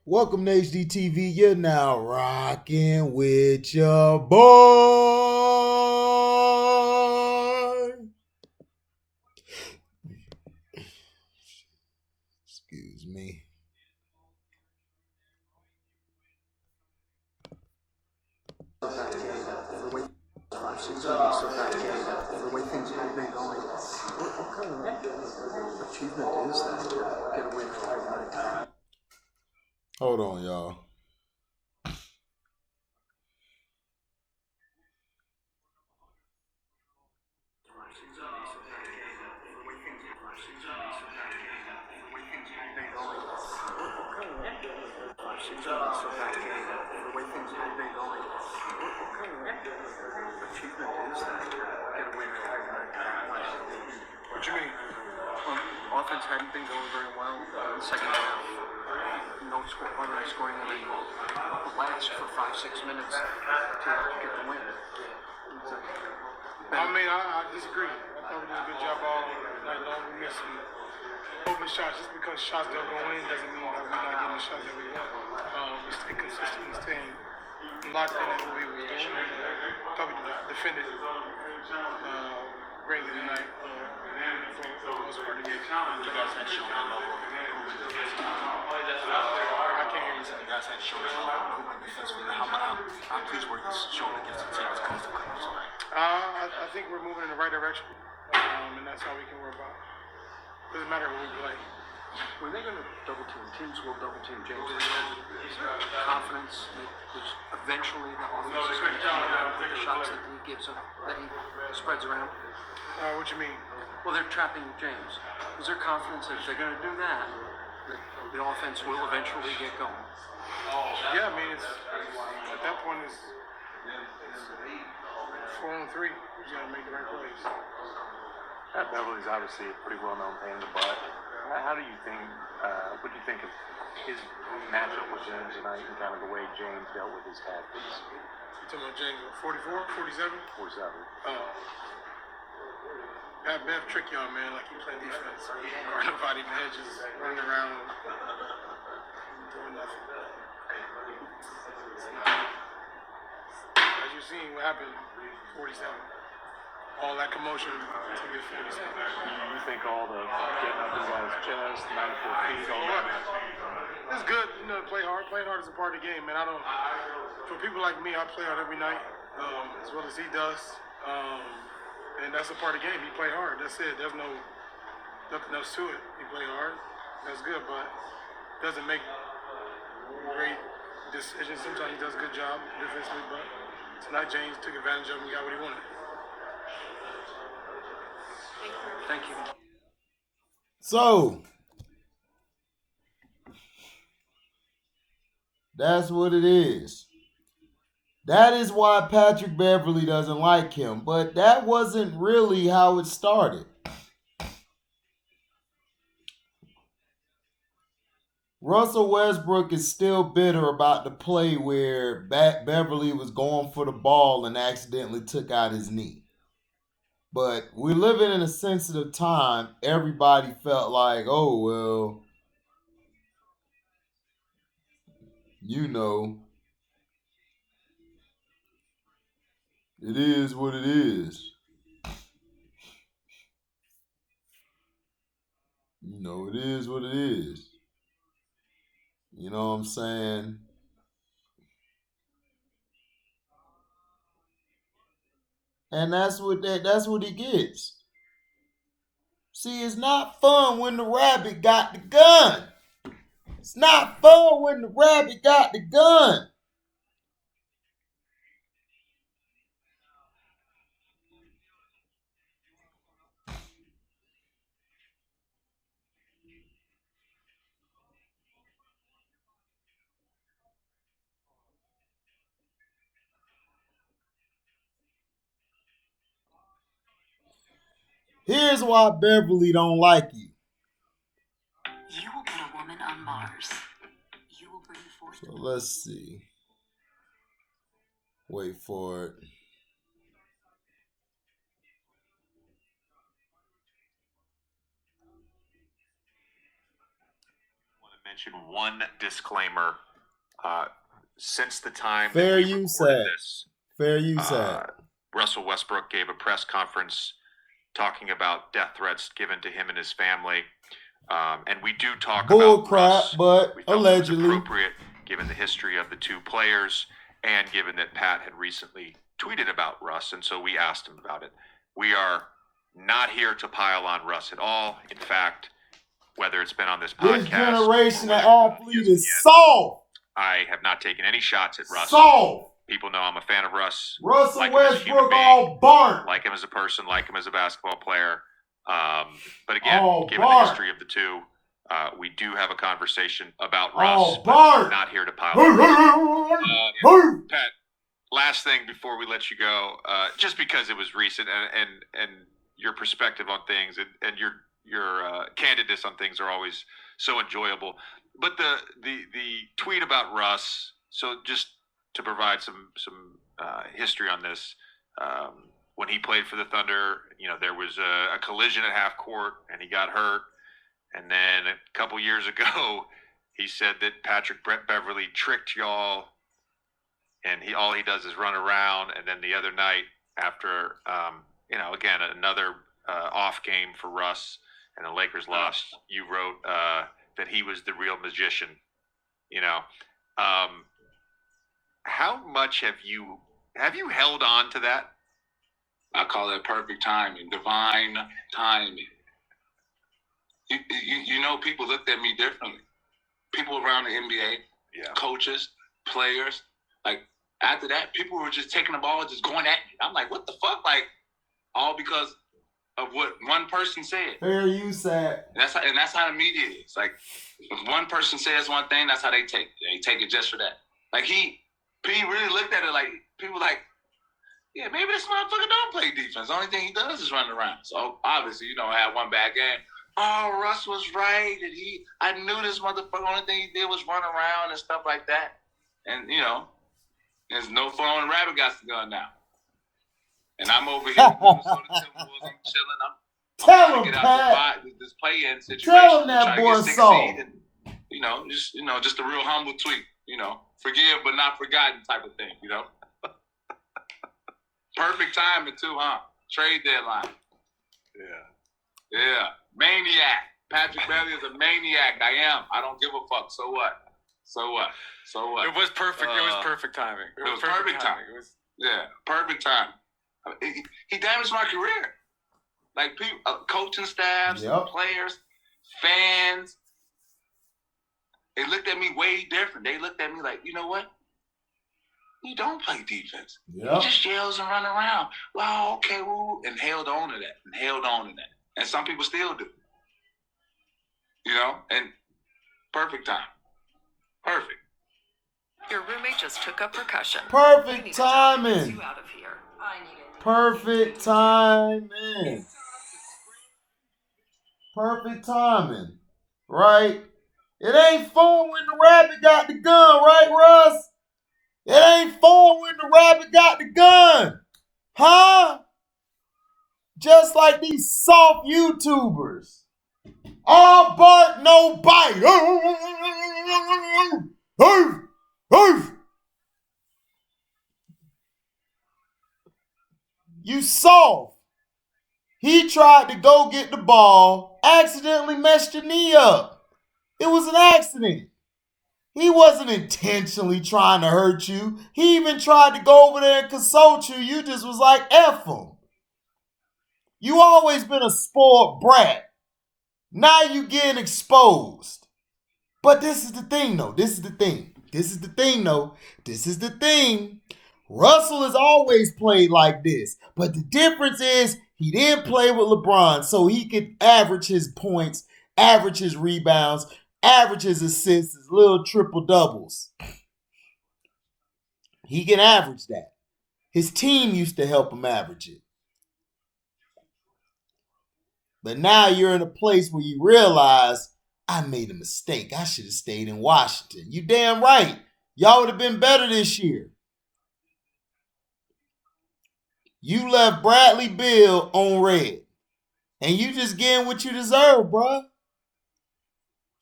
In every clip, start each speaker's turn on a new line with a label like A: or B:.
A: Welcome to HDTV. You're now rocking with your boy. Excuse me.
B: The way things have been going, what kind of achievement is that to get away from it?
A: Hold on, y'all.
B: The way things have been going, what kind of achievement is that to get away from it? What do you mean? Well, offense hadn't been going very well in the second half. No scoring, and then last for 5-6 minutes to get the win.
C: I disagree. I thought we did a good job all night long. We missed some open shots. Just because shots don't go in doesn't mean that we're not getting the shots that we want. We stay consistent and staying locked in at what we were doing. Thought we defended greatly tonight for the most part of the game.
D: You guys had shown a level of improvement defensively.
C: I can't hear you.
D: You guys had shown a level of improvement defensively. How pleased were you showing against the team that's close to close tonight?
C: I think we're moving in the right direction, and that's all we can worry about. Doesn't matter who we play.
B: When they're going to double team, teams will double team James. Is there confidence that there's eventually that offense is going to come around with the shots that he gives up, that he spreads around?
C: What you mean?
B: Well, they're trapping James. Is there confidence that if they're going to do that, that the offense will eventually get going?
C: Yeah, I mean, it's at that point it's 4-on-3. We just gotta make the right plays.
E: Pat Beverly's obviously a pretty well-known pain in the butt. How do you think? What do you think of his matchup with James tonight and kind of the way James dealt with his tactics?
C: You talking about James 44, 47?
E: 47.
C: Bev trick y'all, man, like you play defense. Or nobody, man, just running around doing nothing. As you seen what happened, 47. All that commotion to get 47.
E: You think all the getting up in guys' chest, 94 feet, all that?
C: It's good, to play hard. Playing hard is a part of the game, man. For people like me, I play hard every night, as well as he does. And that's a part of the game. He play hard. That's it. There's nothing else to it. He play hard. That's good, but doesn't make great decisions. Sometimes he does a good job defensively, but tonight James took advantage of him and got what he wanted.
B: Thank you.
A: So, that's what it is. That is why Patrick Beverly doesn't like him, but that wasn't really how it started. Russell Westbrook is still bitter about the play where Beverly was going for the ball and accidentally took out his knee. But we're living in a sensitive time. Everybody felt like, oh, well, you know, it is what it is. You know, it is what it is. You know what I'm saying? And that's what he gets. See, it's not fun when the rabbit got the gun. It's not fun when the rabbit got the gun. Here's why Beverly don't like you.
F: You will put a woman on Mars. You will bring forth.
A: So let's see. Wait for it.
G: mention one disclaimer. Since the time
A: Fair
G: that we
A: use,
G: recorded
A: Zach.
G: this,
A: Fair use,
G: Russell Westbrook gave a press conference talking about death threats given to him and his family. And we do talk
A: Bull
G: about
A: crap,
G: Russ.
A: but
G: We felt
A: allegedly.
G: it was appropriate given the history of the two players and given that Pat had recently tweeted about Russ, and so we asked him about it. We are not here to pile on Russ at all. In fact, whether it's been on this
A: This
G: podcast,
A: generation
G: or
A: of
G: whether it's on
A: athlete is
G: ESPN,
A: soft.
G: I have not taken any shots at Russ.
A: Soft.
G: People know I'm a fan of Russ.
A: Russell
G: Like him as a human
A: Westbrook
G: being,
A: all burnt.
G: like him as a person, like him as a basketball player. But again,
A: Oh,
G: given the
A: Bart.
G: history of the two, we do have a conversation about
A: Oh,
G: Russ, but
A: Bart.
G: not here to pile
A: Hey,
G: on.
A: hey, hey, hey.
G: Pat, last thing before we let you go, just because it was recent and your perspective on things and your candidness on things are always so enjoyable. But the tweet about Russ, so just to provide some history on this, when he played for the Thunder, there was a collision at half court and he got hurt. And then a couple years ago, he said that Patrick Beverly tricked y'all, and all he does is run around. And then the other night, after again another off game for Russ, and the Lakers lost, you wrote that he was the real magician. How much have you held on to that?
D: I call it perfect timing, divine timing. People looked at me differently. People around the NBA, coaches, players, like after that, people were just taking the ball, just going at me. I'm like, what the fuck? Like, all because of what one person said.
A: Fair use, Zach.
D: That's how the media is. Like, if one person says one thing, that's how they take it. They take it just for that. Like P really looked at it like people like, yeah, maybe this motherfucker don't play defense. The only thing he does is run around. So obviously, I had one bad game. Oh, Russ was right. And I knew this motherfucker. Only thing he did was run around and stuff like that. And there's no phone and rabbit got the gun now. And I'm over here with Minnesota Timberwolves. I'm chilling. I'm
A: Tell
D: trying
A: him,
D: to get
A: Pat.
D: out this play-in situation.
A: Tell him that
D: trying to
A: boy
D: get 6
A: soft.
D: seed and, just a real humble tweet. Forgive but not forgotten type of thing. Perfect timing too, huh? Trade deadline. Yeah. Maniac. Patrick Beverly is a maniac. I am. I don't give a fuck. So what?
B: It was perfect. It was perfect timing.
D: It was perfect timing. Perfect time. He damaged my career. Like people, coaching staffs,
A: Yep.
D: players, fans. They looked at me way different. They looked at me like, you know what? You don't play defense.
A: Yep.
D: He just yells and run around. Well, okay, woo, and held on to that. And some people still do. And perfect time. Perfect.
H: Your roommate just took up percussion.
A: Perfect timing.
H: You out of here. I need it.
A: Perfect timing. Perfect timing. Right? It ain't fun when the rabbit got the gun, right, Russ? It ain't fun when the rabbit got the gun. Huh? Just like these soft YouTubers. All bark, no bite. You soft. He tried to go get the ball, accidentally messed your knee up. It was an accident. He wasn't intentionally trying to hurt you. He even tried to go over there and consult you. You just was like, F him. You always been a spoiled brat. Now you getting exposed. But this is the thing, though. This is the thing. Russell has always played like this. But the difference is he didn't play with LeBron, so he could average his points, average his rebounds, average his assists, his little triple doubles. He can average that. His team used to help him average it. But now you're in a place where you realize, I made a mistake. I should have stayed in Washington. You damn right. Y'all would have been better this year. You left Bradley Beal on red. And you just getting what you deserve, bruh.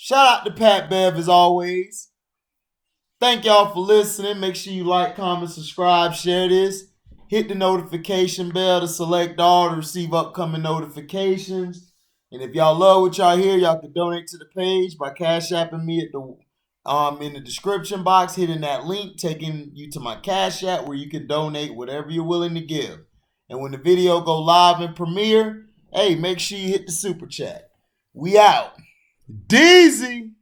A: Shout out to Pat Bev as always. Thank y'all for listening. Make sure you like, comment, subscribe, share this. Hit the notification bell to select all to receive upcoming notifications. And if y'all love what y'all hear, y'all can donate to the page by Cash Apping me at the in the description box, hitting that link, taking you to my Cash App where you can donate whatever you're willing to give. And when the video go live and premiere, hey, make sure you hit the super chat. We out. Deezy.